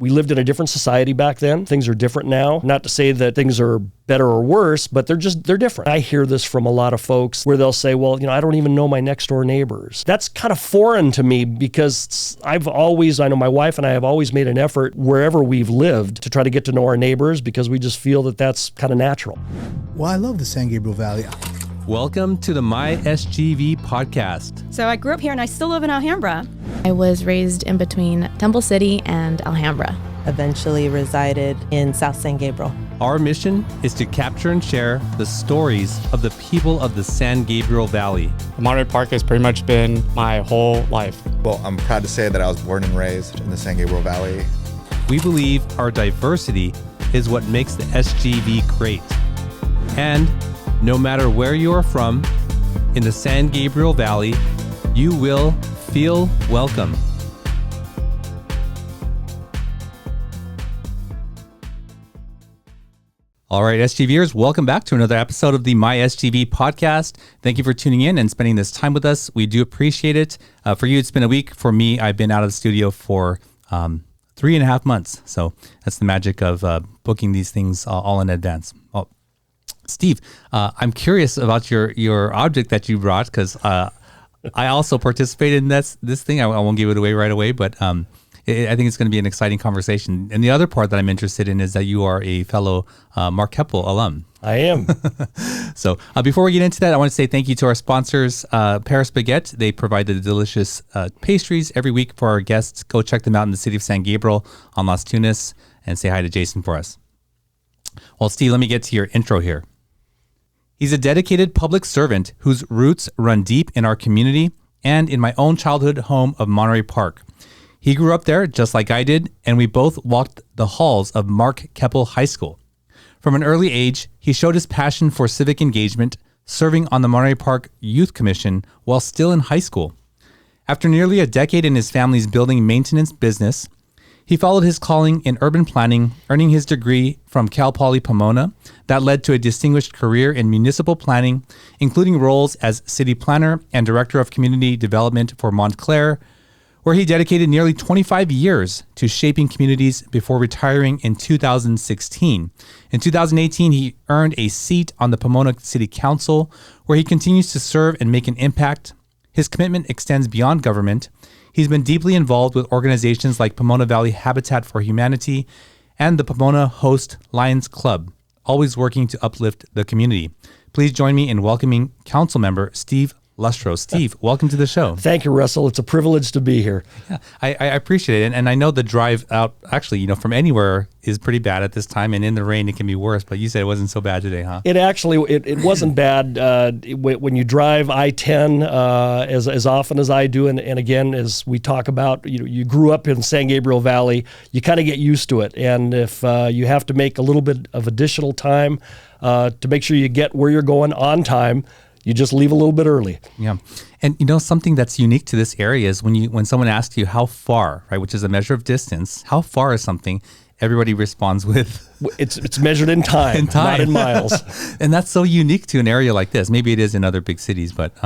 we lived in a different society back then. Things are different now. Not to say that things are better or worse, but they're different. I hear this from a lot of folks where they'll say, well, I don't even know my next door neighbors. That's kind of foreign to me because I know my wife and I have always made an effort wherever we've lived to try to get to know our neighbors because we just feel that that's kind of natural. Well, I love the San Gabriel Valley. Welcome to the My SGV podcast. So I grew up here and I still live in Alhambra. I was raised in between Temple City and Alhambra. Eventually resided in South San Gabriel. Our mission is to capture and share the stories of the people of the San Gabriel Valley. Monterey Park has pretty much been my whole life. Well, I'm proud to say that I was born and raised in the San Gabriel Valley. We believe our diversity is what makes the SGV great. And no matter where you are from, in the San Gabriel Valley, you will feel welcome. All right, SGVers, welcome back to another episode of the My SGV podcast. Thank you for tuning in and spending this time with us. We do appreciate it. For you, it's been a week. For me, I've been out of the studio for 3.5 months. So that's the magic of booking these things all in advance. Well, Steve, I'm curious about your object that you brought because I also participated in this thing. I won't give it away right away, but I think it's going to be an exciting conversation. And the other part that I'm interested in is that you are a fellow Mark Keppel alum. I am. So before we get into that, I want to say thank you to our sponsors, Paris Baguette. They provide the delicious pastries every week for our guests. Go check them out in the city of San Gabriel on Las Tunas and say hi to Jason for us. Well, Steve, let me get to your intro here. He's a dedicated public servant whose roots run deep in our community and in my own childhood home of Monterey Park. He grew up there just like I did, and we both walked the halls of Mark Keppel High School. From an early age, he showed his passion for civic engagement, serving on the Monterey Park Youth Commission while still in high school. After nearly a decade in his family's building maintenance business, he followed his calling in urban planning, earning his degree from Cal Poly Pomona that led to a distinguished career in municipal planning, including roles as city planner and director of community development for Montclair, where he dedicated nearly 25 years to shaping communities before retiring in 2016. In 2018, he earned a seat on the Pomona City Council, where he continues to serve and make an impact. His commitment extends beyond government. He's been deeply involved with organizations like Pomona Valley Habitat for Humanity and the Pomona Host Lions Club, always working to uplift the community. Please join me in welcoming Council Member Steve Lustro. Steve, welcome to the show. Thank you, Russell. It's a privilege to be here. Yeah, I appreciate it. And I know the drive out, actually, from anywhere is pretty bad at this time. And in the rain, it can be worse. But you said it wasn't so bad today, huh? It actually, it wasn't bad. When you drive I-10 as often as I do, and again, as we talk about, you grew up in San Gabriel Valley, you kind of get used to it. And if you have to make a little bit of additional time to make sure you get where you're going on time, you just leave a little bit early. Yeah. And something that's unique to this area is when someone asks you how far, right, which is a measure of distance, how far is something, everybody responds with... It's measured in time, not in miles. And that's so unique to an area like this. Maybe it is in other big cities, but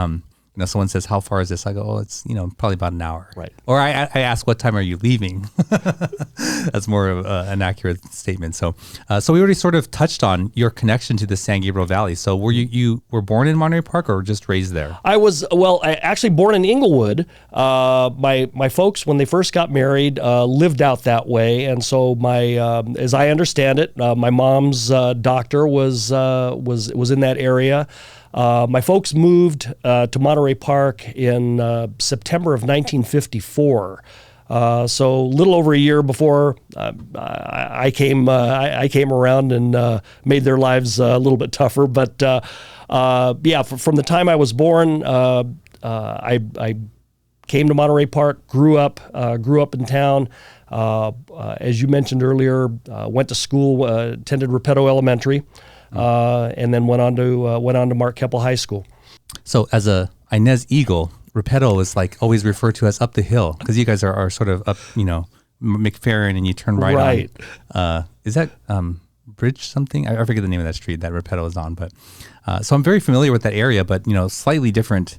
someone says, how far is this? I go, oh, it's, probably about an hour. Right. Or I ask, what time are you leaving? That's more of an accurate statement. So we already sort of touched on your connection to the San Gabriel Valley. So were you were born in Monterey Park or just raised there? I actually born in Inglewood. My folks, when they first got married, lived out that way. And so as I understand it, my mom's doctor was in that area. My folks moved to Monterey Park in September of 1954. So a little over a year before I came around and made their lives a little bit tougher. But from the time I was born, I came to Monterey Park, grew up in town. As you mentioned earlier, went to school, attended Repetto Elementary. And then went on to Mark Keppel High School. So as a Inez Eagle, Repetto is like always referred to as up the hill because you guys are sort of up, McFerrin, and you turn right. On. Is that Bridge something? I forget the name of that street that Repetto is on. But so I'm very familiar with that area, but slightly different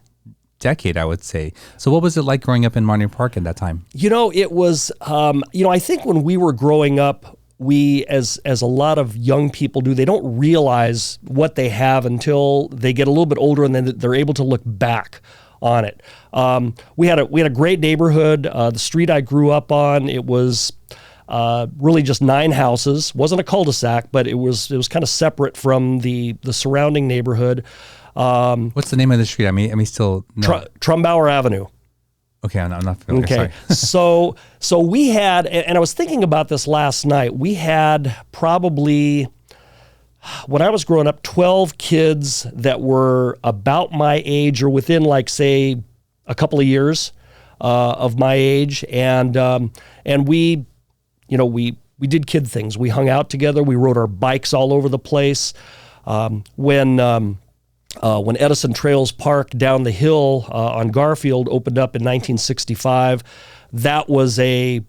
decade, I would say. So what was it like growing up in Monterey Park at that time? It was, I think when we were growing up, we, as a lot of young people do, they don't realize what they have until they get a little bit older, and then they're able to look back on it. We had a great neighborhood. The street I grew up on, it was really just 9 houses. Wasn't a cul-de-sac, but it was kind of separate from the surrounding neighborhood. What's the name of the street? I mean, still know. Trumbauer Avenue. Okay, I'm not familiar. Okay, Sorry. so we had, and I was thinking about this last night. We had probably, when I was growing up, 12 kids that were about my age or within, like, say, a couple of years of my age, and we did kid things. We hung out together. We rode our bikes all over the place. When Edison Trails Park down the hill on Garfield opened up in 1965, that was a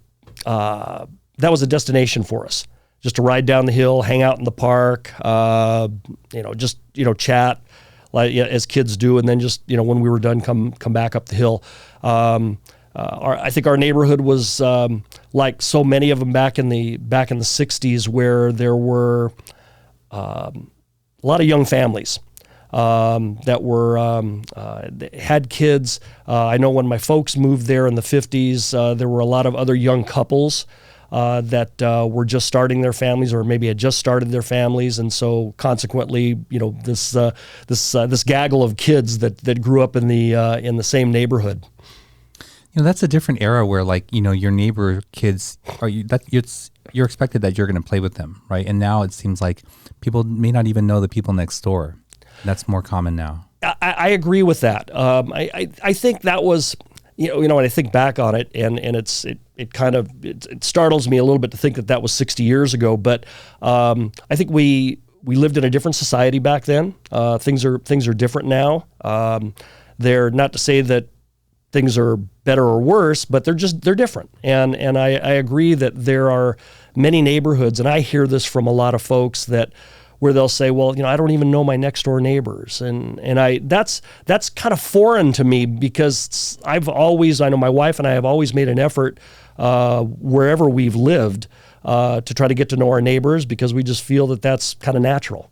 destination for us. Just to ride down the hill, hang out in the park, chat like as kids do, and then just when we were done, come back up the hill. I think our neighborhood was like so many of them back in the 60s, where there were a lot of young families that had kids. I know when my folks moved there in the 50s, there were a lot of other young couples that were just starting their families, or maybe had just started their families, and so consequently, this gaggle of kids that grew up in the same neighborhood. That's a different era where, your neighbor kids you're expected that you're going to play with them, right? And now it seems like people may not even know the people next door. That's more common now. I agree with that. I think that was, when I think back on it, and it startles me a little bit to think that was 60 years ago. But I think we lived in a different society back then. Things are different now. They're not to say that things are better or worse, but they're different. And I agree that there are many neighborhoods, and I hear this from a lot of folks where they'll say, well, I don't even know my next door neighbors. And that's kind of foreign to me, because I know my wife and I have always made an effort wherever we've lived to try to get to know our neighbors, because we just feel that that's kind of natural.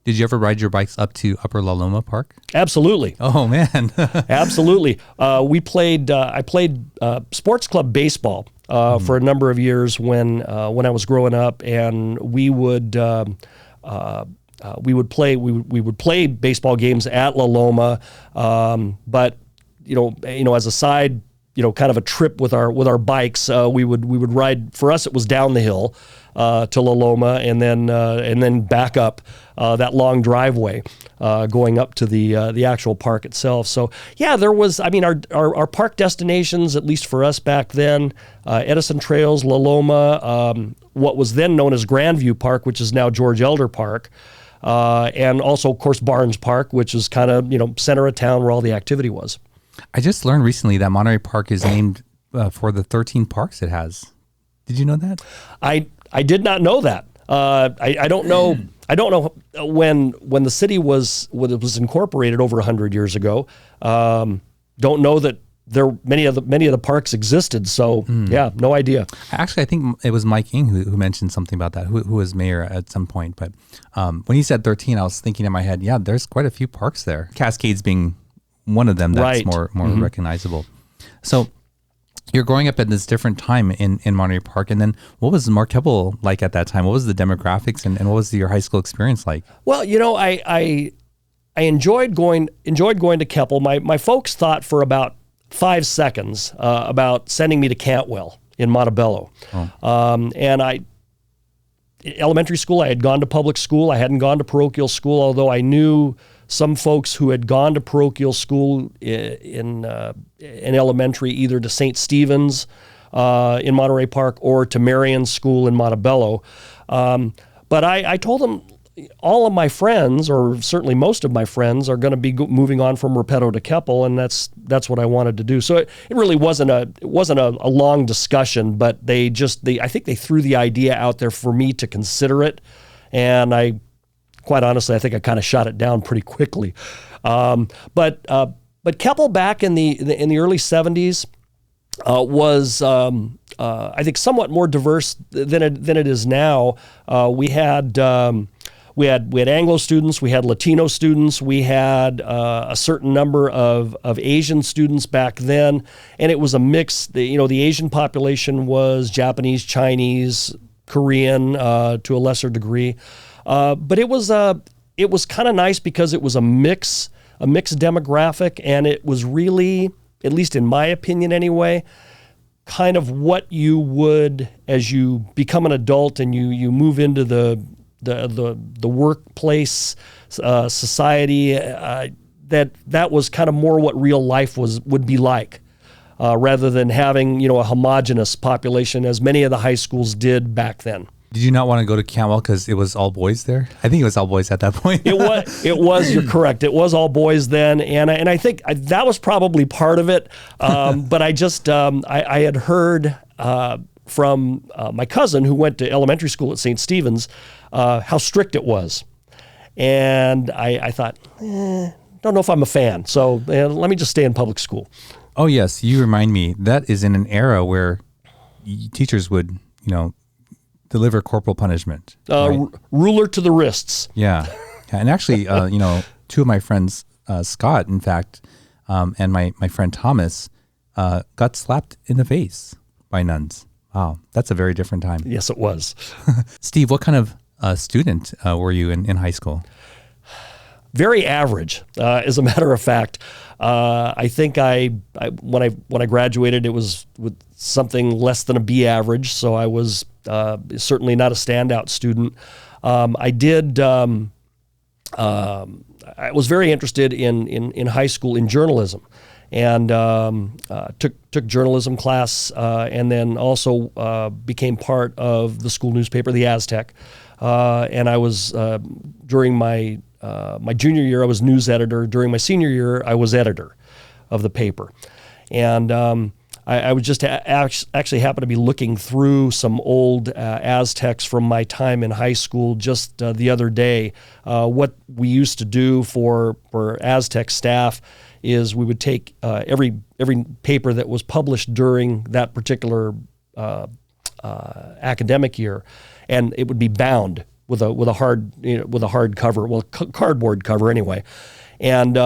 Did you ever ride your bikes up to Upper La Loma Park? Absolutely. Oh, man. Absolutely. I played sports club baseball for a number of years when I was growing up, and we would play baseball games at La Loma, but as a side, kind of a trip with our bikes, we would ride. For us, it was down the hill to La Loma, and then back up that long driveway going up to the actual park itself. So yeah, there was. I mean, our park destinations, at least for us back then, Edison Trails, La Loma, what was then known as Grandview Park, which is now George Elder Park, and also, of course, Barnes Park, which is kind of center of town where all the activity was. I just learned recently that Monterey Park is named for the 13 parks it has. Did you know that? I did not know that. I don't know. I don't know when the city was incorporated over 100 years ago. Don't know that many of the parks existed. So yeah, no idea. Actually, I think it was Mike Ng who mentioned something about that. Who was mayor at some point. But when he said 13, I was thinking in my head, yeah, there's quite a few parks there. Cascades being one of them that's right. more recognizable. So you're growing up at this different time in Monterey Park, and then what was Marquette like at that time? What was the demographics, and what was your high school experience like? Well, I enjoyed going to Keppel. My folks thought for about 5 seconds about sending me to Cantwell in Montebello. And elementary school, I had gone to public school. I hadn't gone to parochial school, although I knew some folks who had gone to parochial school in elementary, either to St. Stephen's in Monterey Park or to Marion School in Montebello. But I told them all of my friends, or certainly most of my friends, are going to be moving on from Repetto to Keppel, and that's what I wanted to do. So it really wasn't a long discussion, but I think they threw the idea out there for me to consider it, and quite honestly, I think I kind of shot it down pretty quickly. But but Keppel back in the early 70s was I think somewhat more diverse than it is now. We had Anglo students, we had Latino students, we had a certain number of Asian students back then, and it was a mix. The Asian population was Japanese, Chinese, Korean to a lesser degree, but it was kind of nice because it was a mixed demographic, and it was really, at least in my opinion anyway, kind of what you would, as you become an adult and you move into the workplace, society, that was kind of more what real life would be like, rather than having a homogenous population as many of the high schools did back then. Did you not want to go to Cantwell because it was all boys there? I think it was all boys at that point. It was. You're correct. It was all boys then, and I think that was probably part of it. But I just I had heard from my cousin who went to elementary school at St. Stephen's how strict it was, and I thought, don't know if I'm a fan. So let me just stay in public school. Oh yes, you remind me. That is in an era where teachers would deliver corporal punishment. Right? Ruler to the wrists. Yeah. And actually, two of my friends, Scott, in fact, and my friend Thomas, got slapped in the face by nuns. Wow. That's a very different time. Yes, it was. Steve, what kind of student were you in high school? Very average, as a matter of fact. I think when I graduated, it was with something less than a B average, so I was certainly not a standout student. I was very interested in high school in journalism, and took journalism class, and then also became part of the school newspaper, the Aztec. And I was during my junior year, I was news editor. During my senior year, I was editor of the paper. And I was just actually happened to be looking through some old Aztecs from my time in high school just the other day. What we used to do for Aztec staff is we would take every paper that was published during that particular academic year, and it would be bound with a hard cover, cardboard cover anyway. And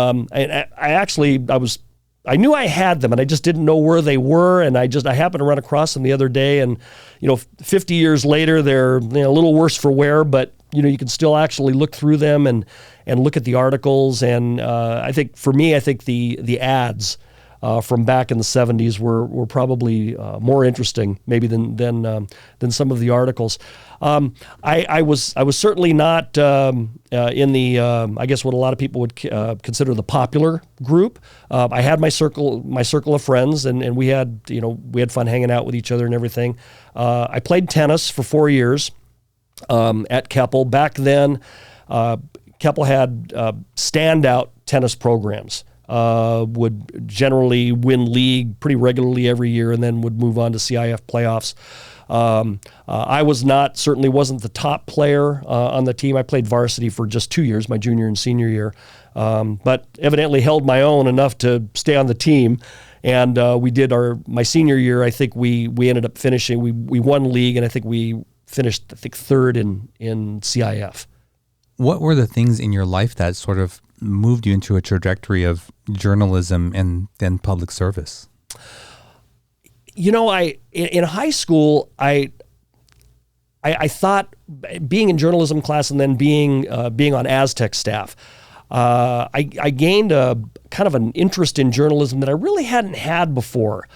I knew I had them, and I just didn't know where they were. And I happened to run across them the other day, and 50 years later, they're a little worse for wear, but you can still actually look through them and look at the articles. And I think the ads from back in the 70s were probably more interesting maybe than some of the articles. I was certainly not in the I guess what a lot of people would consider the popular group. I had my circle of friends, and we had fun hanging out with each other and everything. I played tennis for 4 years at Keppel. Back then, Keppel had standout tennis programs. Would generally win league pretty regularly every year, and then would move on to CIF playoffs. I certainly wasn't the top player on the team. I played varsity for just 2 years, my junior and senior year, but evidently held my own enough to stay on the team. And we did my senior year. I think we ended up finishing. We won league, and I think we finished third in CIF. What were the things in your life that sort of moved you into a trajectory of journalism and then public service? In high school, I thought being in journalism class and then being on Aztec staff, I gained a kind of an interest in journalism that I really hadn't had before.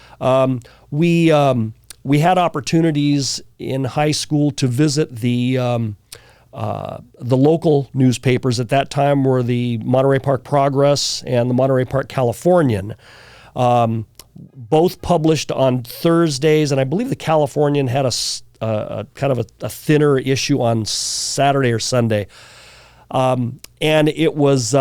We had opportunities in high school to visit the local newspapers. At that time were the Monterey Park Progress and the Monterey Park Californian, both published on Thursdays, and I believe the Californian had a kind of a thinner issue on Saturday or Sunday. And it was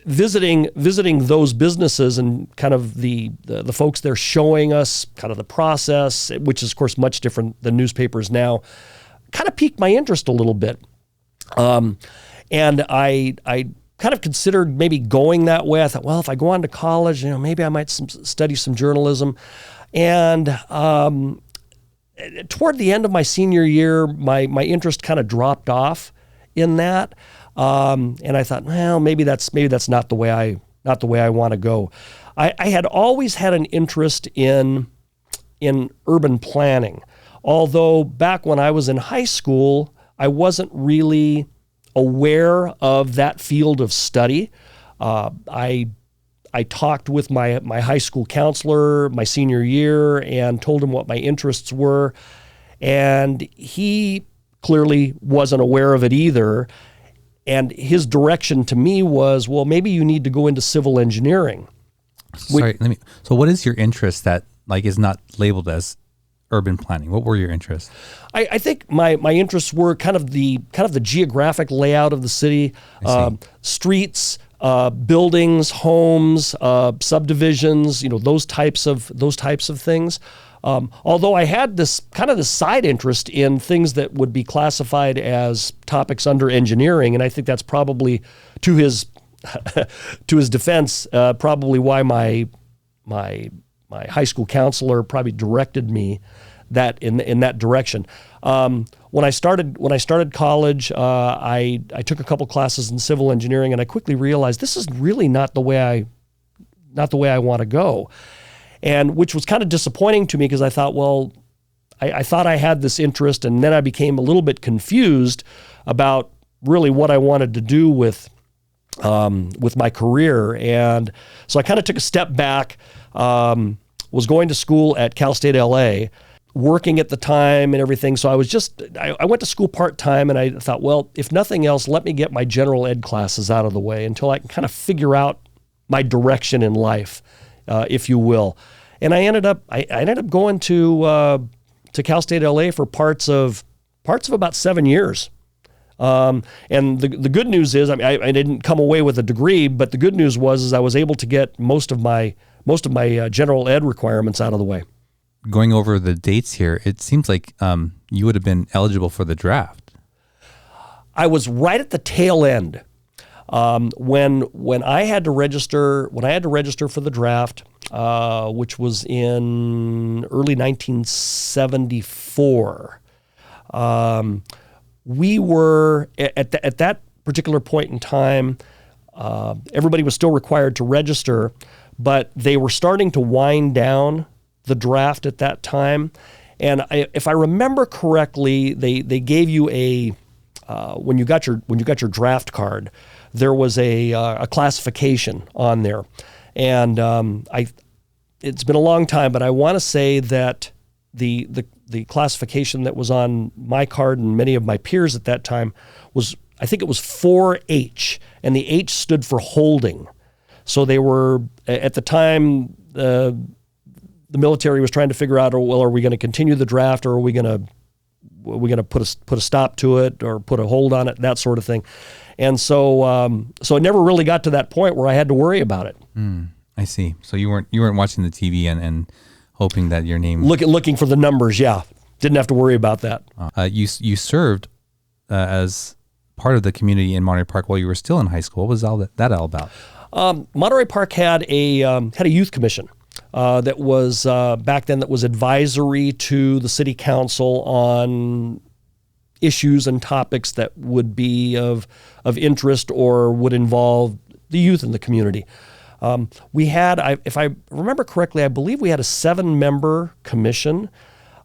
visiting those businesses and kind of the folks there showing us kind of the process, which is of course much different than newspapers now, kind of piqued my interest a little bit. And I kind of considered maybe going that way. I thought, well, if I go on to college, maybe I might study some journalism. And toward the end of my senior year, my interest kind of dropped off in that. And I thought, well, maybe that's not the way I want to go. I had always had an interest in urban planning, although back when I was in high school, I wasn't really aware of that field of study. I talked with my high school counselor my senior year and told him what my interests were, and he clearly wasn't aware of it either. And his direction to me was, well, maybe you need to go into civil engineering. Sorry, so what is your interest that is not labeled as urban planning? What were your interests? I think my interests were kind of the geographic layout of the city, streets, buildings, homes, subdivisions, those types of things. Although I had this side interest in things that would be classified as topics under engineering, and I think that's probably to his defense, probably why my high school counselor probably directed me that in that direction. When I started college, I took a couple classes in civil engineering, and I quickly realized this is really not the way I want to go, and which was kind of disappointing to me because I thought, well, I thought I had this interest, and then I became a little bit confused about really what I wanted to do with my career, and so I kind of took a step back. Was going to school at Cal State LA, working at the time and everything. So I went to school part-time, and I thought, well, if nothing else, let me get my general ed classes out of the way until I can kind of figure out my direction in life, if you will. And I ended up going to Cal State LA for parts of about 7 years. And the good news is, I didn't come away with a degree, but the good news was I was able to get most of my general ed requirements out of the way. Going over the dates here, it seems like you would have been eligible for the draft. I was right at the tail end when I had to register. When I had to register for the draft, which was in early 1974, we were at that particular point in time. Everybody was still required to register, but they were starting to wind down the draft at that time. And if I remember correctly, they gave you when you got your draft card, there was a classification on there. And it's been a long time, but I want to say that the classification that was on my card and many of my peers at that time was, I think it was 4H, and the H stood for holding. So they were, at the time, the military was trying to figure out, well, are we going to continue the draft, or are we going to put a stop to it or put a hold on it, that sort of thing. And so it never really got to that point where I had to worry about it. I see. So you weren't watching the TV and hoping that your name looking for the numbers. Yeah, didn't have to worry about that. You served as part of the community in Monterey Park while you were still in high school. What was that all about? Monterey Park had a youth commission that was back then that was advisory to the city council on issues and topics that would be of interest or would involve the youth in the community. We had, if I remember correctly, I believe we had a 7-member commission,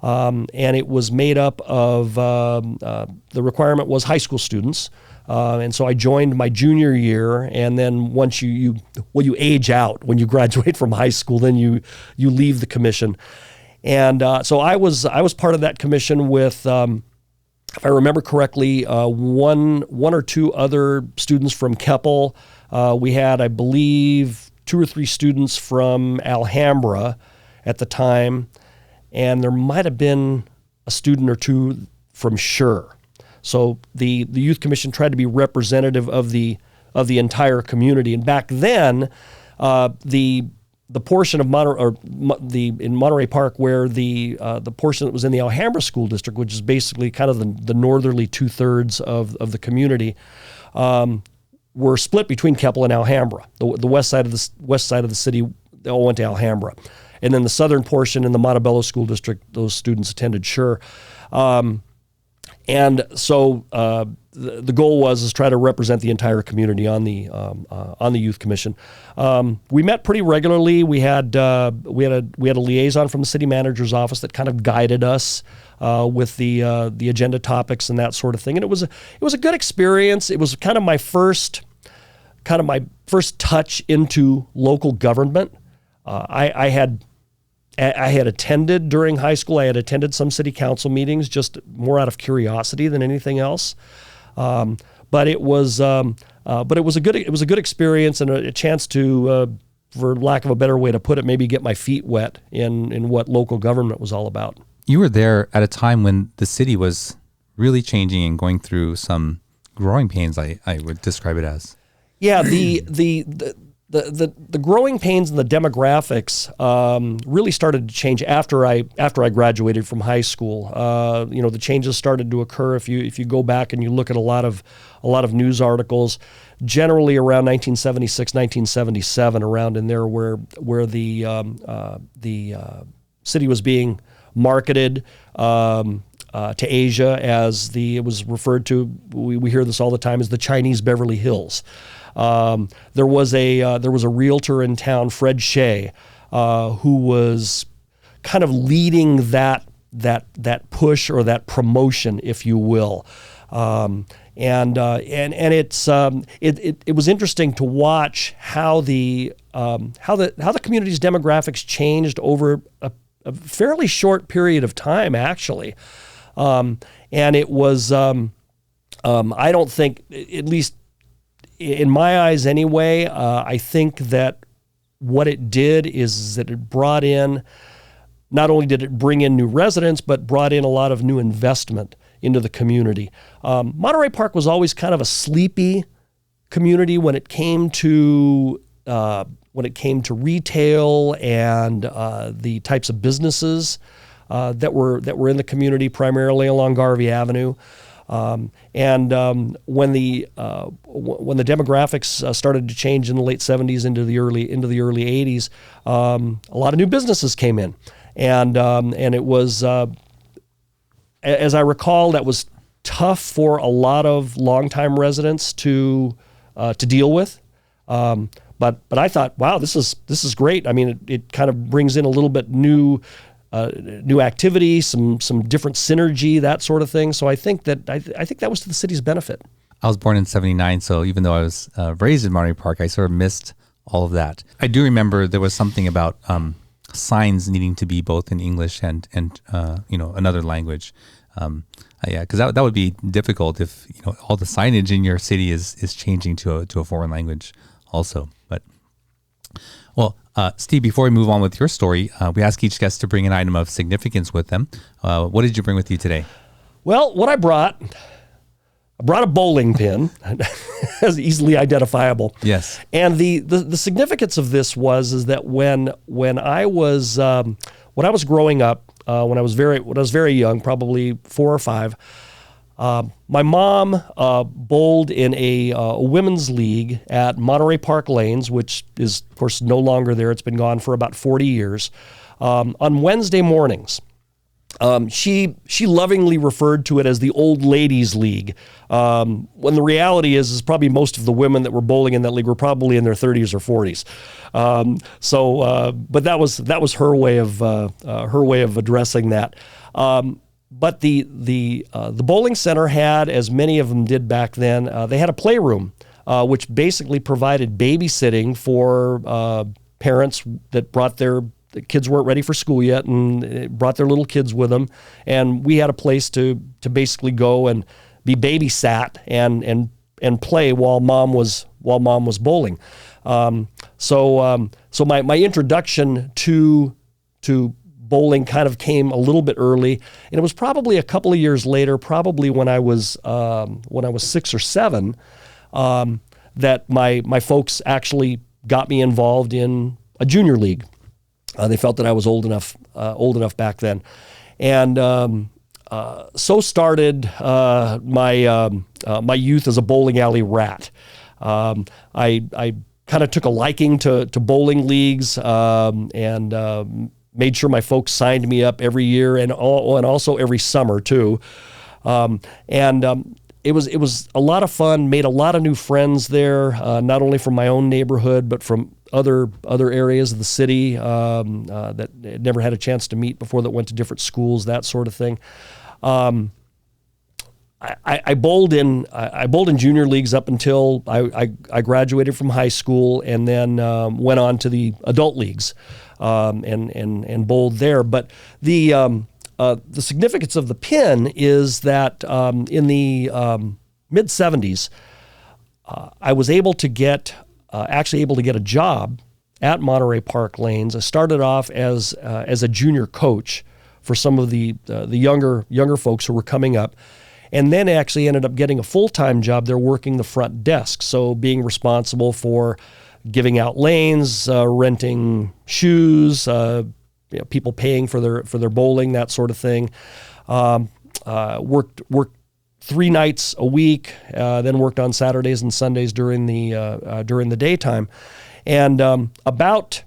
and it was made up of, the requirement was high school students. And so I joined my junior year, and then once you age out when you graduate from high school, then you leave the commission. And so I was part of that commission with, if I remember correctly, one or two other students from Keppel. We had, I believe, 2 or 3 students from Alhambra at the time, and there might have been a student or two from Sure. So the youth commission tried to be representative of the entire community. And back then, the portion of in Monterey Park where the portion that was in the Alhambra School District, which is basically kind of the northerly 2/3 of the community, were split between Keppel and Alhambra. The west side of the city, they all went to Alhambra, and then the southern portion in the Montebello School District, those students attended Schur. And so the goal was try to represent the entire community on the youth commission. We met pretty regularly. We had a liaison from the city manager's office that kind of guided us with the agenda topics and that sort of thing. And it was a good experience. It was kind of my first touch into local government. I had attended during high school. I had attended some city council meetings just more out of curiosity than anything else. But it was a good experience and a chance to, for lack of a better way to put it, maybe get my feet wet in what local government was all about. You were there at a time when the city was really changing and going through some growing pains. I would describe it as. Yeah, the growing pains and the demographics really started to change after I graduated from high school. The changes started to occur. If you go back and you look at a lot of news articles, generally around 1976, 1977, around in there where the city was being marketed to Asia as it was referred to. We hear this all the time as the Chinese Beverly Hills. There was a realtor in town, Fred Shea, who was kind of leading that push or that promotion, if you will. And it was interesting to watch how the community's demographics changed over a fairly short period of time, actually. And it was I don't think, at least in my eyes anyway, I think that what it did is that it brought in, not only did it bring in new residents, but brought in a lot of new investment into the community. Monterey Park was always kind of a sleepy community when it came to retail and the types of businesses that were in the community, primarily along Garvey Avenue. When the demographics started to change in the late 70s into the early 80s, a lot of new businesses came in, and it was, as I recall, that was tough for a lot of longtime residents to deal with. But I thought, wow, this is great. I mean, it kind of brings in a little bit new activity, some different synergy, that sort of thing. So I think that was to the city's benefit. I was born in '79, so even though I was raised in Monterey Park, I sort of missed all of that. I do remember there was something about signs needing to be both in English and another language. Because that would be difficult if all the signage in your city is changing to a foreign language also. But well, Steve, before we move on with your story, we ask each guest to bring an item of significance with them. What did you bring with you today? Well, what I brought a bowling pin, as easily identifiable. Yes. And the significance of this is that when I was growing up, when I was very young, probably 4 or 5. My mom bowled in a women's league at Monterey Park Lanes, which is, of course, no longer there. It's been gone for about 40 years. On Wednesday mornings, she lovingly referred to it as the Old Ladies League, when the reality is probably most of the women that were bowling in that league were probably in their 30s or 40s. But that was her way of addressing that. But the bowling center had, as many of them did back then, they had a playroom, which basically provided babysitting for parents that brought the kids weren't ready for school yet and brought their little kids with them. And we had a place to basically go and be babysat and play while mom was bowling. So my introduction to bowling kind of came a little bit early, and it was probably a couple of years later, probably when I was 6 or 7, that my folks actually got me involved in a junior league. They felt that I was old enough back then, and so started my youth as a bowling alley rat. I kind of took a liking to bowling leagues and made sure my folks signed me up every year and also every summer too. It was a lot of fun. Made a lot of new friends there, not only from my own neighborhood but from other areas of the city that never had a chance to meet before, that went to different schools, that sort of thing. I bowled in junior leagues up until I graduated from high school, and then went on to the adult leagues and bowled there. But the significance of the pin is that in the mid '70s, I was able to get a job at Monterey Park Lanes. I started off as a junior coach for some of the younger folks who were coming up, and then actually ended up getting a full-time job there working the front desk. So being responsible for giving out lanes, renting shoes, people paying for their bowling, that sort of thing. Worked 3 nights a week, then worked on Saturdays and Sundays during the daytime. And about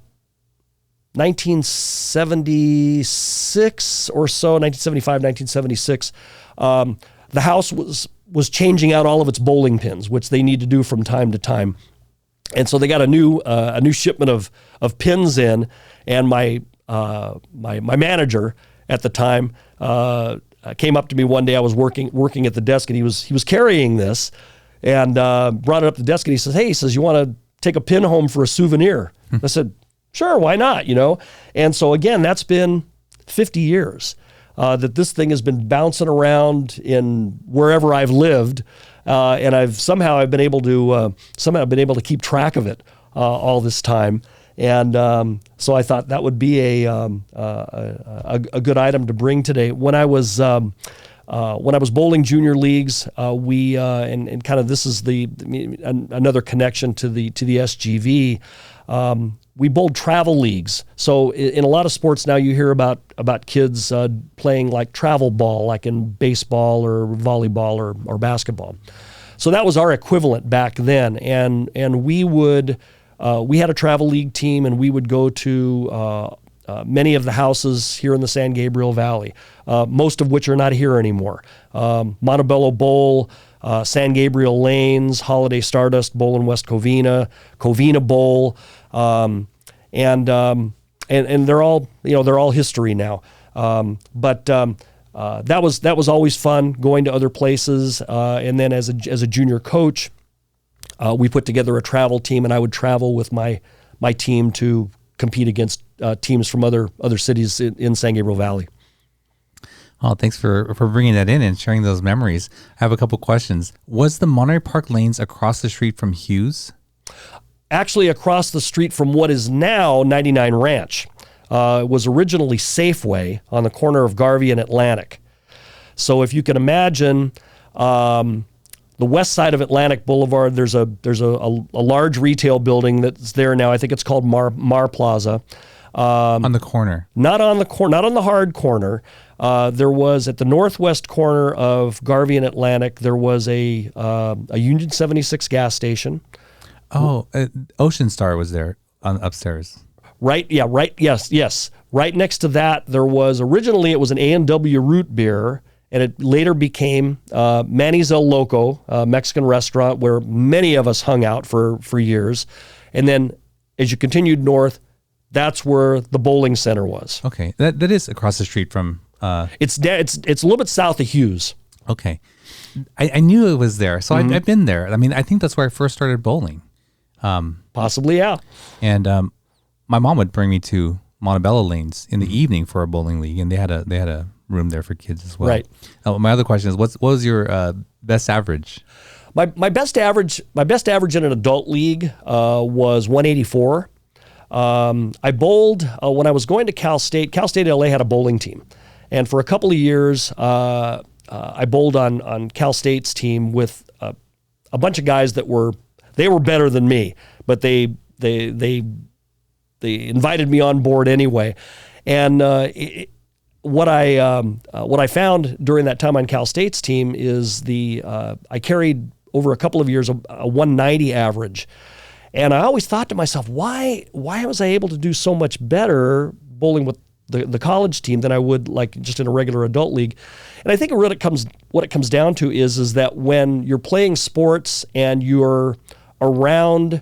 1976 or so, 1975, 1976, the house was changing out all of its bowling pins, which they need to do from time to time. And so they got a new shipment of pins in, and my manager at the time came up to me one day. I was working at the desk, and he was carrying this, and brought it up to the desk, and he says, "Hey," he says, "you want to take a pin home for a souvenir?" I said, "Sure, why not?" And so again, that's been 50 years that this thing has been bouncing around in wherever I've lived, and I've been able to keep track of it all this time. And so I thought that would be a good item to bring today. When I was bowling junior leagues, we and kind of this is another connection to the SGV. We bowled travel leagues. So in a lot of sports now, you hear about kids playing like travel ball, like in baseball or volleyball or basketball. So that was our equivalent back then, and we would. We had a travel league team, and we would go to many of the houses here in the San Gabriel Valley, most of which are not here anymore. Montebello Bowl, San Gabriel Lanes, Holiday Stardust Bowl in West Covina, Covina Bowl, and they're all history now. But that was always fun going to other places, and then as a junior coach. We put together a travel team, and I would travel with my team to compete against teams from other cities in San Gabriel Valley. Oh, thanks for bringing that in and sharing those memories. I have a couple questions. Was the Monterey Park Lanes across the street from Hughes? Actually, across the street from what is now 99 Ranch. It was originally Safeway on the corner of Garvey and Atlantic. So if you can imagine... the west side of Atlantic Boulevard, there's a large retail building that's there now. I think it's called Mar Plaza. On the corner. Not on the hard corner. There was at the northwest corner of Garvey and Atlantic. There was a Union 76 gas station. Oh, Ocean Star was there upstairs. Right. Yeah. Right. Yes. Right next to that, there was originally it was an A&W root beer. And it later became Manny's El Loco, a Mexican restaurant where many of us hung out for years. And then as you continued north, that's where the bowling center was. Okay, that is across the street from... It's a little bit south of Hughes. Okay. I knew it was there, so I've been there. I mean, I think that's where I first started bowling. Possibly, yeah. And my mom would bring me to Montebello Lanes in the evening for a bowling league, and they had a room there for kids as well. Right. My other question is, what was your best average? My best average in an adult league was 184. I bowled when I was going to Cal State. Cal State LA had a bowling team, and for a couple of years, I bowled on Cal State's team with a bunch of guys that were better than me, but they invited me on board anyway, and what I found during that time on Cal State's team is I carried over a couple of years, a 190 average. And I always thought to myself, why was I able to do so much better bowling with the college team than I would like just in a regular adult league? And I think what it comes down to is that when you're playing sports and you're around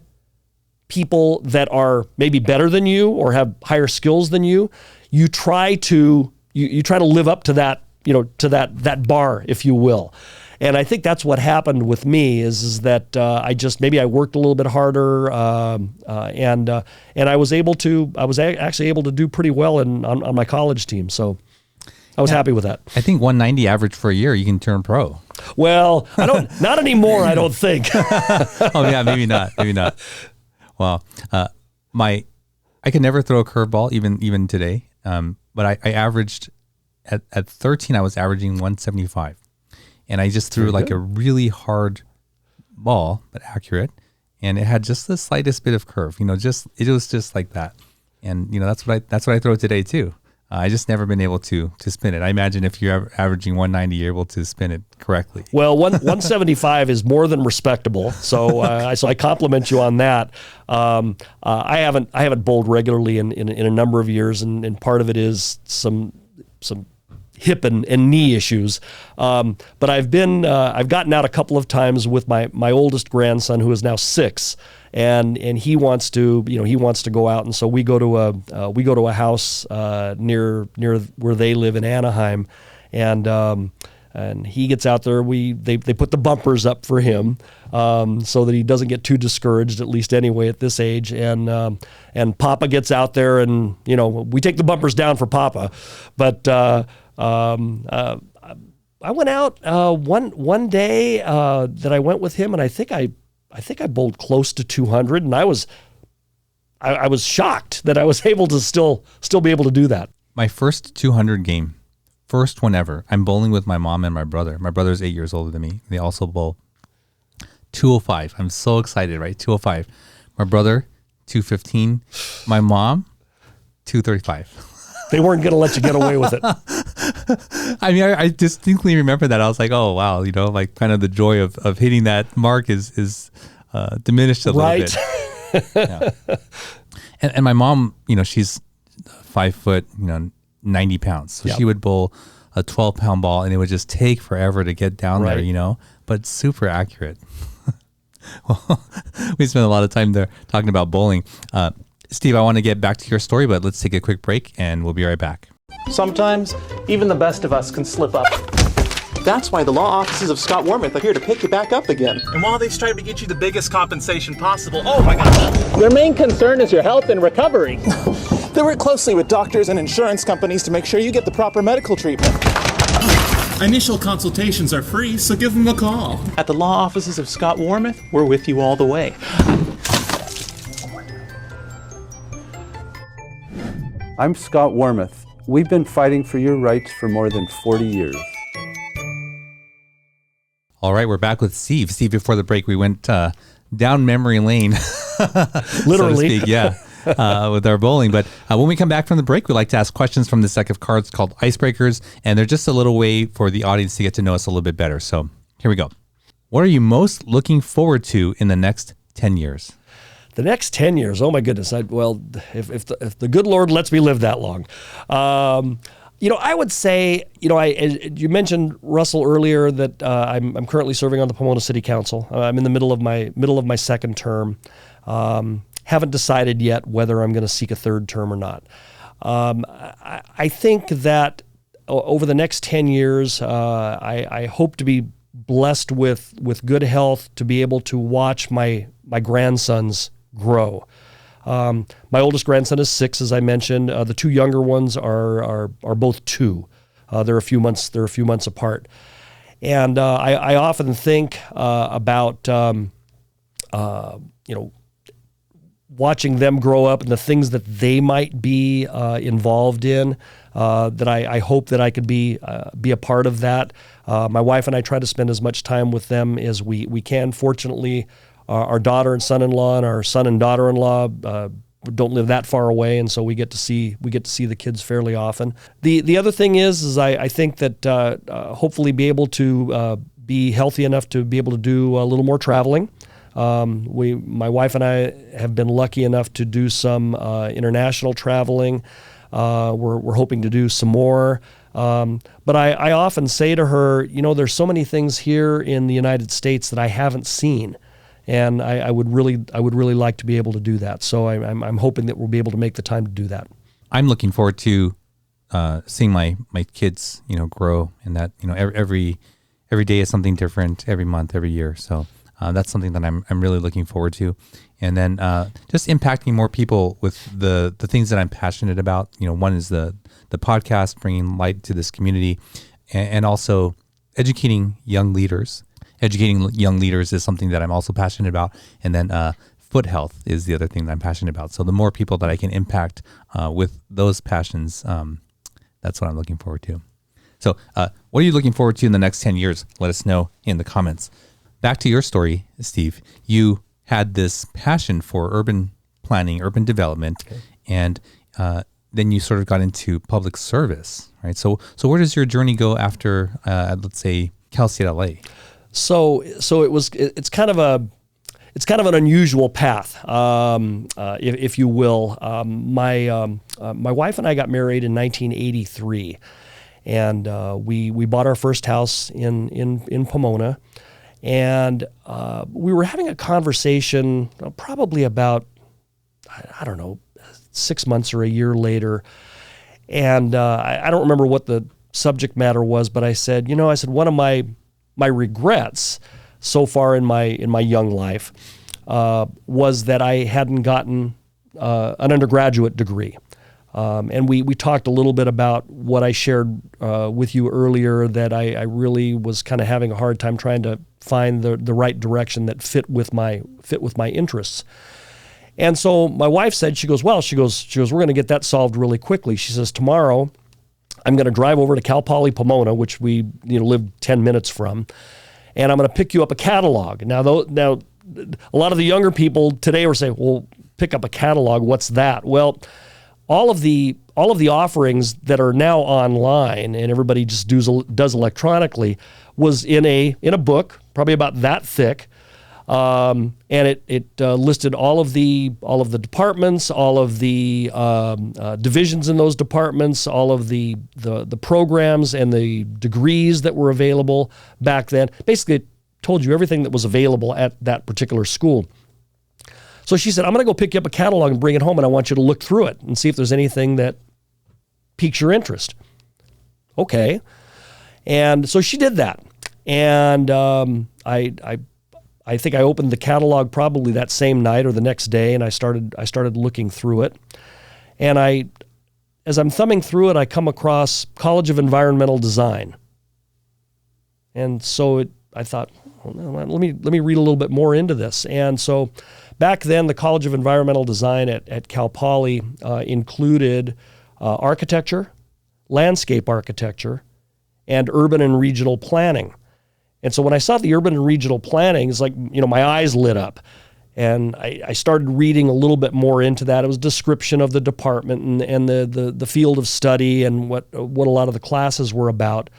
people that are maybe better than you or have higher skills than you, you try to live up to that, to that bar, if you will. And I think that's what happened with me is that I worked a little bit harder, and I was actually able to do pretty well on my college team. So I was happy with that. I think 190 average for a year, you can turn pro. Well, not anymore, I don't think. Oh yeah, maybe not. Well, I could never throw a curveball even today. But I averaged at 13, I was averaging 175. And I just threw like a really hard ball, but accurate. And it had just the slightest bit of curve, it was just like that. And, that's what I throw today too. I just never been able to spin it. I imagine if you're averaging 190, you're able to spin it correctly. Well, 175 is more than respectable. So I compliment you on that. I haven't bowled regularly in a number of years, and part of it is some hip and knee issues. But I've gotten out a couple of times with my oldest grandson, who is now 6. And he wants to go out, and so we go to a house near where they live in Anaheim, and he gets out there. They put the bumpers up for him so that he doesn't get too discouraged, at least anyway at this age. And Papa gets out there, and we take the bumpers down for Papa, but I went out one day that I went with him, and I think I bowled close to 200, and I was shocked that I was able to still be able to do that. My first 200 game, first one ever. I'm bowling with my mom and my brother. My brother's 8 years older than me. They also bowl 205. I'm so excited, right? 205. My brother, 215. My mom, 235. They weren't going to let you get away with it. I mean, I distinctly remember that. I was like, oh, wow, like kind of the joy of hitting that mark is diminished a little bit. Yeah. And my mom, she's 5 foot, 90 pounds. So she would bowl a 12-pound ball, and it would just take forever to get down there, but super accurate. Well, we spent a lot of time there talking about bowling. Steve, I want to get back to your story, but let's take a quick break, and we'll be right back. Sometimes, even the best of us can slip up. That's why the law offices of Scott Wormuth are here to pick you back up again. And while they strive to get you the biggest compensation possible, oh my God. Their main concern is your health and recovery. They work closely with doctors and insurance companies to make sure you get the proper medical treatment. Initial consultations are free, so give them a call. At the law offices of Scott Wormuth, we're with you all the way. I'm Scott Wormuth. We've been fighting for your rights for more than 40 years. All right, we're back with Steve. Steve, before the break, we went down memory lane. Literally. So to speak, yeah, with our bowling. But when we come back from the break, we like to ask questions from this deck of cards called Icebreakers, and they're just a little way for the audience to get to know us a little bit better. So here we go. What are you most looking forward to in the next 10 years? The next 10 years, oh my goodness. If the good Lord lets me live that long. I would say, you mentioned, Russell, earlier that I'm currently serving on the Pomona City Council. I'm in the middle of my second term. Haven't decided yet whether I'm going to seek a third term or not. I think that over the next 10 years, I hope to be blessed with good health to be able to watch my grandsons grow. My oldest grandson is 6, as I mentioned. The 2 younger ones are both 2. They're a few months apart, and I often think about watching them grow up and the things that they might be involved in. That I hope that I could be a part of that. My wife and I try to spend as much time with them as we can. Fortunately, our daughter and son-in-law and our son and daughter-in-law don't live that far away, and so we get to see the kids fairly often. The other thing is I think that hopefully be able to be healthy enough to be able to do a little more traveling. My wife and I have been lucky enough to do some international traveling. We're hoping to do some more. But I often say to her, there's so many things here in the United States that I haven't seen, and I would really like to be able to do that. So I'm hoping that we'll be able to make the time to do that. I'm looking forward to seeing my kids, grow, and that every day is something different, every month, every year. So that's something that I'm really looking forward to, and then just impacting more people with the things that I'm passionate about. One is the podcast, bringing light to this community, and also educating young leaders. Educating young leaders is something that I'm also passionate about, and then foot health is the other thing that I'm passionate about. So the more people that I can impact with those passions, that's what I'm looking forward to. So what are you looking forward to in the next 10 years? Let us know in the comments. Back to your story, Steve. You had this passion for urban planning, urban development, and then you sort of got into public service, right? So where does your journey go after, let's say, Cal State LA? So it's kind of an unusual path, if you will. My wife and I got married in 1983, and we bought our first house in Pomona. And we were having a conversation probably about, I don't know, 6 months or a year later. And I don't remember what the subject matter was, but I said, one of my regrets so far in my young life was that I hadn't gotten an undergraduate degree. And we talked a little bit about what I shared with you earlier, that I really was kind of having a hard time trying to find the right direction that fit with my interests. And so my wife said, she goes, we're going to get that solved really quickly. She says, tomorrow I'm going to drive over to Cal Poly Pomona, which we lived 10 minutes from, and I'm going to pick you up a catalog. Now a lot of the younger people today were saying, well, pick up a catalog, what's that? Well, all of the offerings that are now online and everybody just does electronically was in a book, probably about that thick, and it listed all of the departments, all of the divisions in those departments, all of the programs and the degrees that were available back then. Basically, it told you everything that was available at that particular school. So she said, I'm going to go pick you up a catalog and bring it home, and I want you to look through it and see if there's anything that piques your interest. Okay. And so she did that. And I think I opened the catalog probably that same night or the next day, and I started looking through it. And as I'm thumbing through it, I come across College of Environmental Design. And so I thought, well, let me read a little bit more into this. And so back then, the College of Environmental Design at Cal Poly included architecture, landscape architecture, and urban and regional planning. And so when I saw the urban and regional planning, it's like, my eyes lit up. And I started reading a little bit more into that. It was a description of the department and the field of study and what a lot of the classes were about.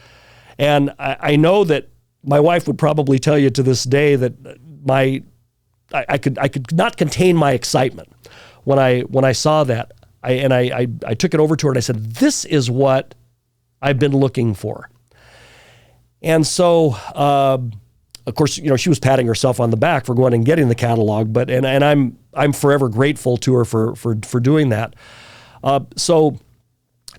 And I know that my wife would probably tell you to this day that I could not contain my excitement when I saw that. I took it over to her and I said, this is what I've been looking for. And so, of course, she was patting herself on the back for going and getting the catalog, and I'm forever grateful to her for doing that. So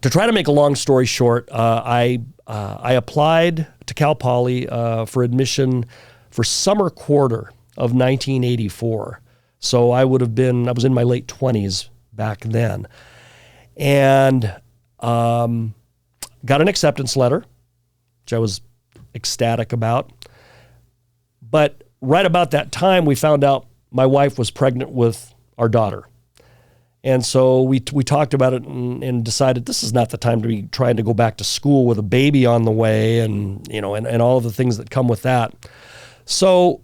to try to make a long story short, I applied to Cal Poly for admission for summer quarter of 1984. So I was in my late 20s back then, and got an acceptance letter, which I was ecstatic about. But right about that time, we found out my wife was pregnant with our daughter. And so we talked about it and decided this is not the time to be trying to go back to school with a baby on the way and all of the things that come with that. So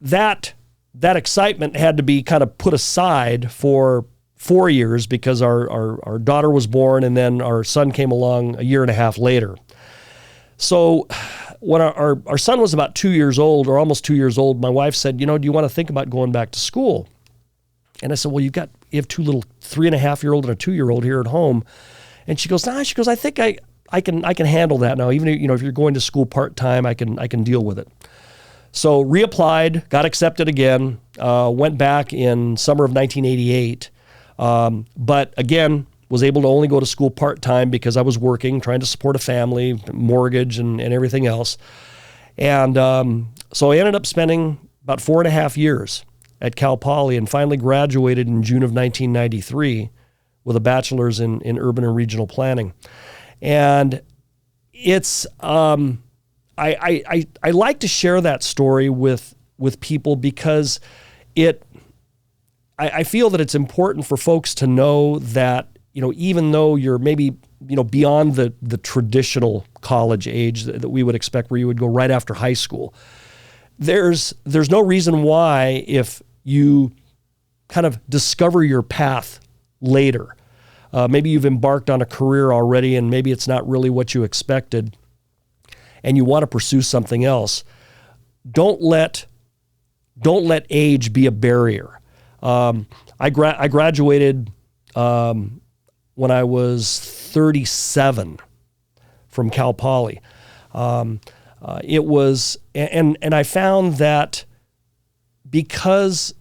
that excitement had to be kind of put aside for 4 years because our daughter was born and then our son came along a year and a half later. So when our son was about 2 years old, or almost 2 years old, my wife said, do you want to think about going back to school? And I said, well, you have two little 3.5-year-old and a 2-year-old here at home. And she goes, I think I can handle that now. Even if you're going to school part-time, I can deal with it. So reapplied, got accepted again, went back in summer of 1988. But again, was able to only go to school part-time because I was working, trying to support a family, mortgage and everything else. And so I ended up spending about 4.5 years at Cal Poly and finally graduated in June of 1993 with a bachelor's in urban and regional planning. And it's, I like to share that story with people because I feel that it's important for folks to know that, even though you're maybe, beyond the traditional college age that we would expect, where you would go right after high school, there's no reason why, if you kind of discover your path later, maybe you've embarked on a career already and maybe it's not really what you expected and you want to pursue something else, don't let age be a barrier. I graduated when I was 37 from Cal Poly. It was, and I found that because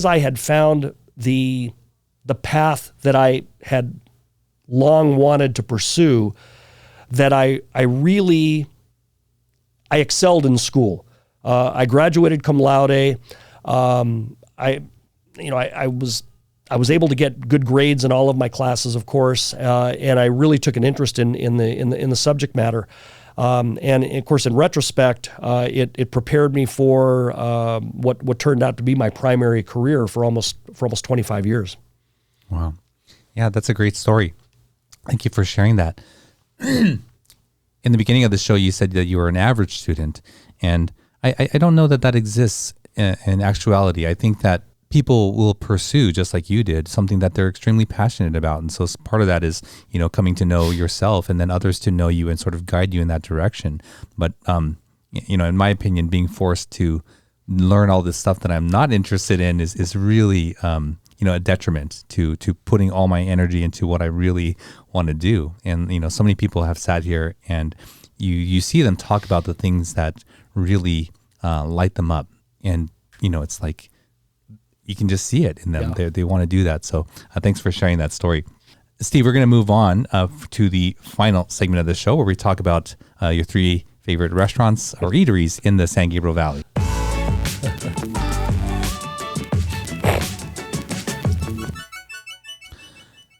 I had found the path that I had long wanted to pursue, that I excelled in school. I graduated cum laude. I was able to get good grades in all of my classes, of course, and I really took an interest in the subject matter. And of course, in retrospect, it prepared me for what turned out to be my primary career for almost 25 years. Wow, yeah, that's a great story. Thank you for sharing that. In the beginning of the show, you said that you were an average student, and I don't know that exists in actuality. I think that people will pursue, just like you did, something that they're extremely passionate about. And so part of that is, coming to know yourself and then others to know you and sort of guide you in that direction. But, in my opinion, being forced to learn all this stuff that I'm not interested in is really, a detriment to putting all my energy into what I really want to do. And, so many people have sat here and you see them talk about the things that really light them up. And, it's like, you can just see it in them. Yeah. They want to do that. So thanks for sharing that story. Steve, we're going to move on to the final segment of the show where we talk about your 3 favorite restaurants or eateries in the San Gabriel Valley.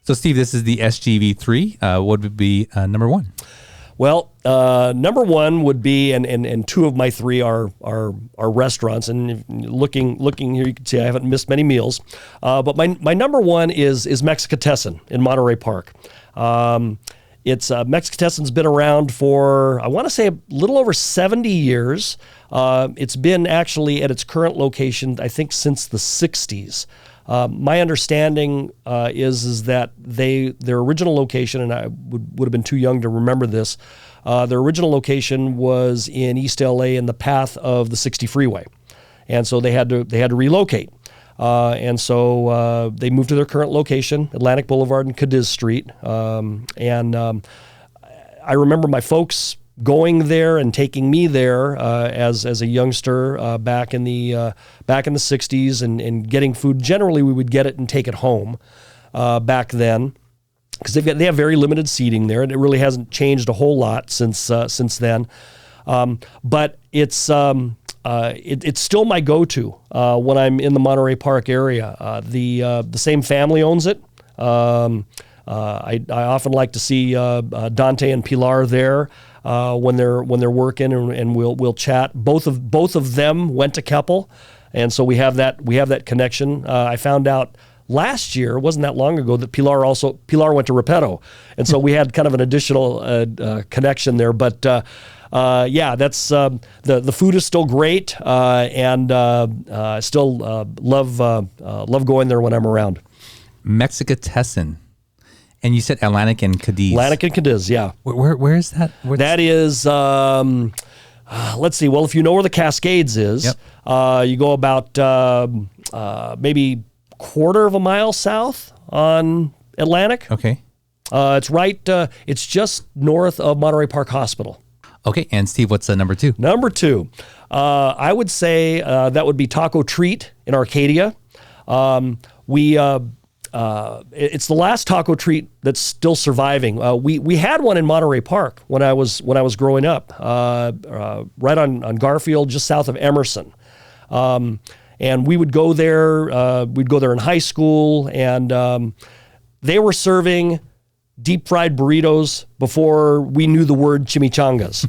So Steve, this is the SGV3. What would be number 1? Well, number 1 would be, and 2 of my 3 are restaurants. And looking here, you can see I haven't missed many meals. But my number 1 is Mexicatessen in Monterey Park. It's Mexicatessen's been around for, I want to say, a little over 70 years. It's been actually at its current location, I think, since the 60s. My understanding is that their original location, and I would have been too young to remember this, their original location was in East LA in the path of the 60 freeway. And so they had to relocate. And so they moved to their current location, Atlantic Boulevard and Cadiz Street. I remember my folks going there and taking me there as a youngster back in the 60s and getting food. Generally, we would get it and take it home back then, because they have very limited seating there, and it really hasn't changed a whole lot since then. But it's still my go-to when I'm in the Monterey Park area. The same family owns it. I often like to see Dante and Pilar there when they're working, and we'll chat. Both of them went to Keppel, and so we have that connection. I found out last year, it wasn't that long ago, that Pilar went to Repetto, and so we had kind of an additional connection there. But yeah, that's the food is still great, and I still love going there when I'm around. Mexicatessen. And you said Atlantic and Cadiz. Atlantic and Cadiz, yeah. Where is that? That is, Let's see. Well, if you know where the Cascades is, you go about maybe quarter of a mile south on Atlantic. Okay. It's right. It's just north of Monterey Park Hospital. Okay. And Steve, what's number 2? Number 2, I would say that would be Taco Treat in Arcadia. It's the last taco treat that's still surviving. We had one in Monterey Park when I was growing up, right on Garfield, just south of Emerson. And we would go there. We'd go there in high school, and they were serving deep fried burritos before we knew the word chimichangas.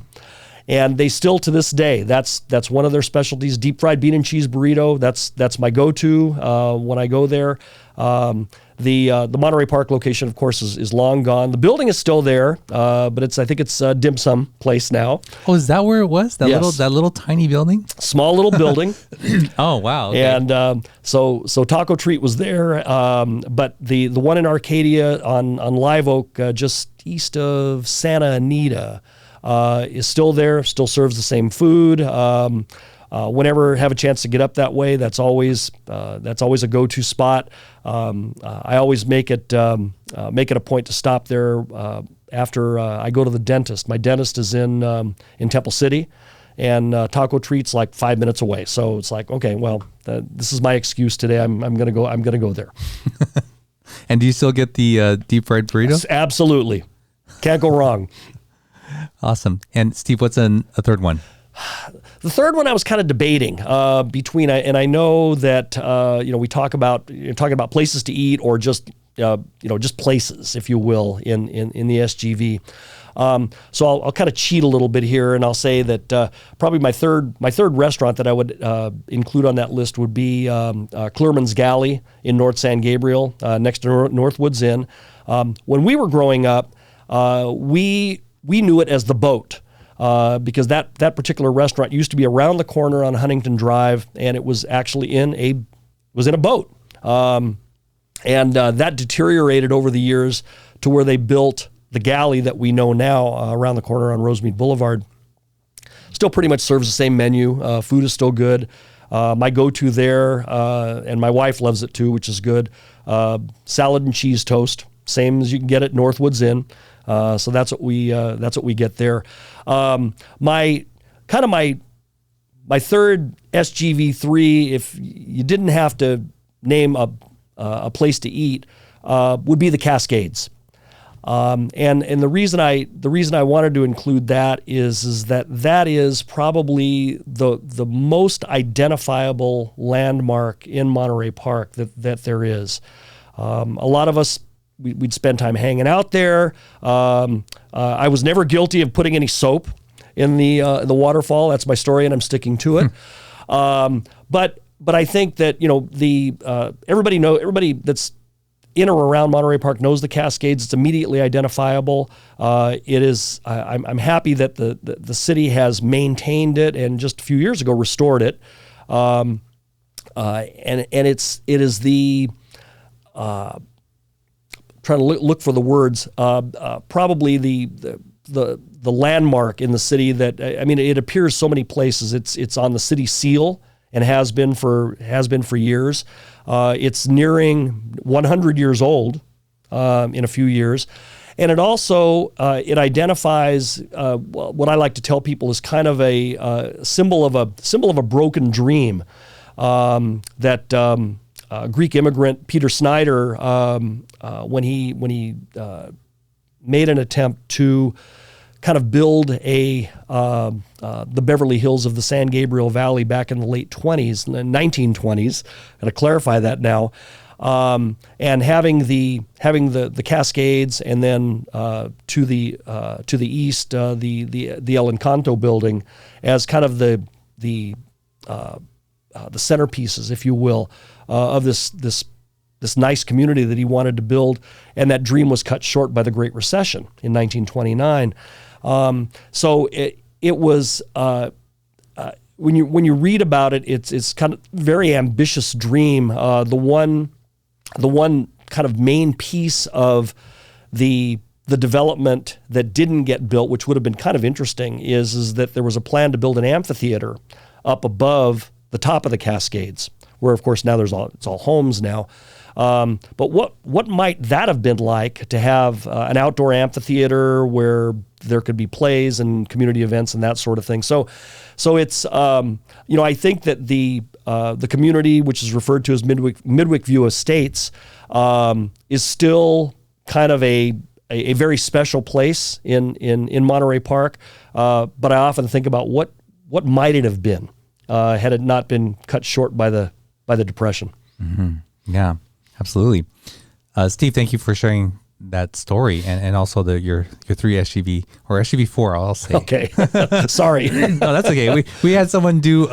And they still, to this day, that's one of their specialties, deep fried bean and cheese burrito. That's my go-to when I go there. The Monterey Park location, of course, is long gone. The building is still there, but I think it's a dim sum place now. Oh, is that where it was? Yes. That little tiny building? Small little building. Oh, wow. Okay. And so Taco Treat was there, but the one in Arcadia on Live Oak, just east of Santa Anita, is still there. Still serves the same food. Whenever I have a chance to get up that way, that's always a go-to spot. I always make it a point to stop there after I go to the dentist. My dentist is in Temple City, and Taco Treat's like 5 minutes away. So it's like, okay, well, this is my excuse today. I'm gonna go there. And do you still get the deep fried burrito? Absolutely, can't go wrong. Awesome. And Steve, what's a third one? The third one I was kind of debating between, and I know that we talk about talking about places to eat or just just places, if you will, in the SGV. So I'll kind of cheat a little bit here, and I'll say that probably my third restaurant that I would include on that list would be Claremont Galley in North San Gabriel, next to Northwoods Inn. When we were growing up, we knew it as the Boat. Because that particular restaurant used to be around the corner on Huntington Drive, and it was actually in a boat, and that deteriorated over the years to where they built the galley that we know now around the corner on Rosemead Boulevard. Still pretty much serves the same menu. Food is still good. My go-to there, and my wife loves it too, which is good. Salad and cheese toast, same as you can get at Northwoods Inn. So that's what we get there. My third SGV3, if you didn't have to name a place to eat, would be the Cascades. And the reason I wanted to include that is that is probably the most identifiable landmark in Monterey Park that there is. A lot of us, we'd spend time hanging out there. I was never guilty of putting any soap in the waterfall. That's my story, and I'm sticking to it. But I think that everybody that's in or around Monterey Park knows the Cascades. It's immediately identifiable. It is. I'm happy that the city has maintained it and just a few years ago restored it. And it is the. Trying to look for the words, probably the landmark in the city that, I mean, it appears so many places. It's on the city seal and has been for years. It's nearing 100 years old in a few years, and it also it identifies what I like to tell people is kind of a symbol of a broken dream that. Greek immigrant Peter Snyder, when he made an attempt to kind of build the Beverly Hills of the San Gabriel Valley back in the late 1920s. Got to clarify that now. And having the Cascades, and then to the east the El Encanto building as kind of the centerpieces, if you will, of this nice community that he wanted to build, and that dream was cut short by the Great Recession in 1929. So it was when you read about it, it's kind of very ambitious dream. The one kind of main piece of the the development that didn't get built, which would have been kind of interesting, is that there was a plan to build an amphitheater up above the top of the Cascades, where of course now it's all homes now. But what might that have been like to have an outdoor amphitheater where there could be plays and community events and that sort of thing? So it's I think that the community, which is referred to as Midwick View Estates, is still kind of a very special place in Monterey Park. But I often think about what might it have been had it not been cut short by the Depression. Mm-hmm. Yeah, absolutely. Steve, thank you for sharing that story and also your 3 SGV or SGV4, I'll say. Okay, sorry. No, that's okay. We had someone do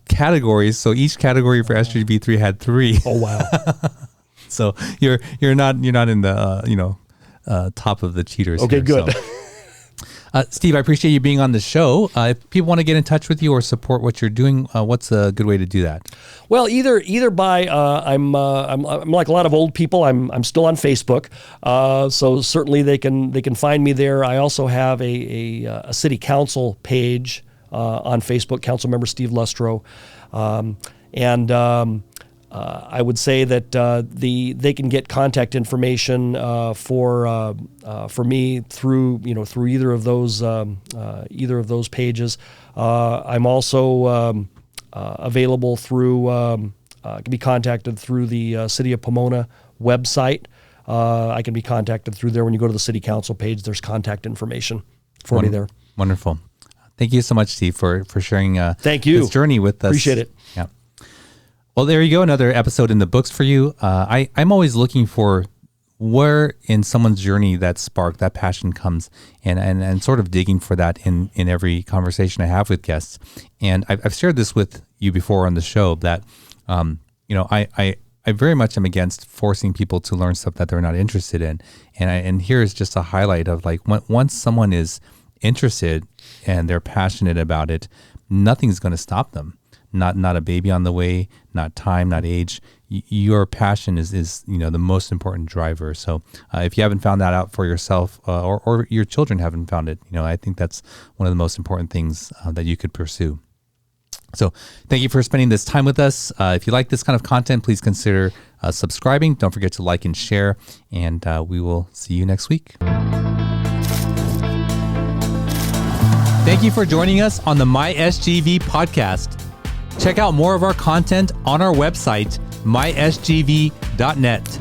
categories, so each category for SGV3 had 3. Oh wow. So you're not in the top of the cheaters. Okay, here, good. So. Steve, I appreciate you being on the show. If people want to get in touch with you or support what you're doing, what's a good way to do that? Well, either by I'm like a lot of old people. I'm still on Facebook, so certainly they can find me there. I also have a city council page on Facebook, Councilmember Steve Lustro, and I would say that they can get contact information for me through either of those pages. I'm also available through can be contacted through the City of Pomona website. I can be contacted through there. When you go to the City Council page, there's contact information for me there. Wonderful. Thank you so much, Steve, for sharing Thank you. this journey with us. Appreciate it. Yeah. Well, there you go. Another episode in the books for you. I'm always looking for where in someone's journey that spark, that passion comes, and sort of digging for that in every conversation I have with guests. And I've shared this with you before on the show that, I very much am against forcing people to learn stuff that they're not interested in. And here is just a highlight of like once someone is interested and they're passionate about it, nothing's going to stop them. Not a baby on the way, not time, not age. Your passion is the most important driver. So if you haven't found that out for yourself or your children haven't found it, I think that's one of the most important things that you could pursue. So thank you for spending this time with us. If you like this kind of content, please consider subscribing. Don't forget to like and share, and we will see you next week. Thank you for joining us on the MySGV podcast. Check out more of our content on our website, mysgv.net.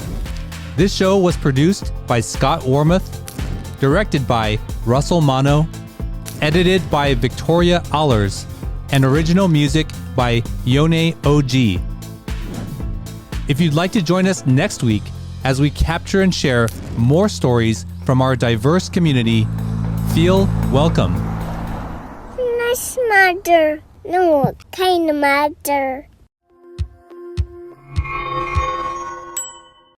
This show was produced by Scott Wormuth, directed by Russell Mano, edited by Victoria Allers, and original music by Yone OG. If you'd like to join us next week as we capture and share more stories from our diverse community, feel welcome. Nice matter. No, kind of matter.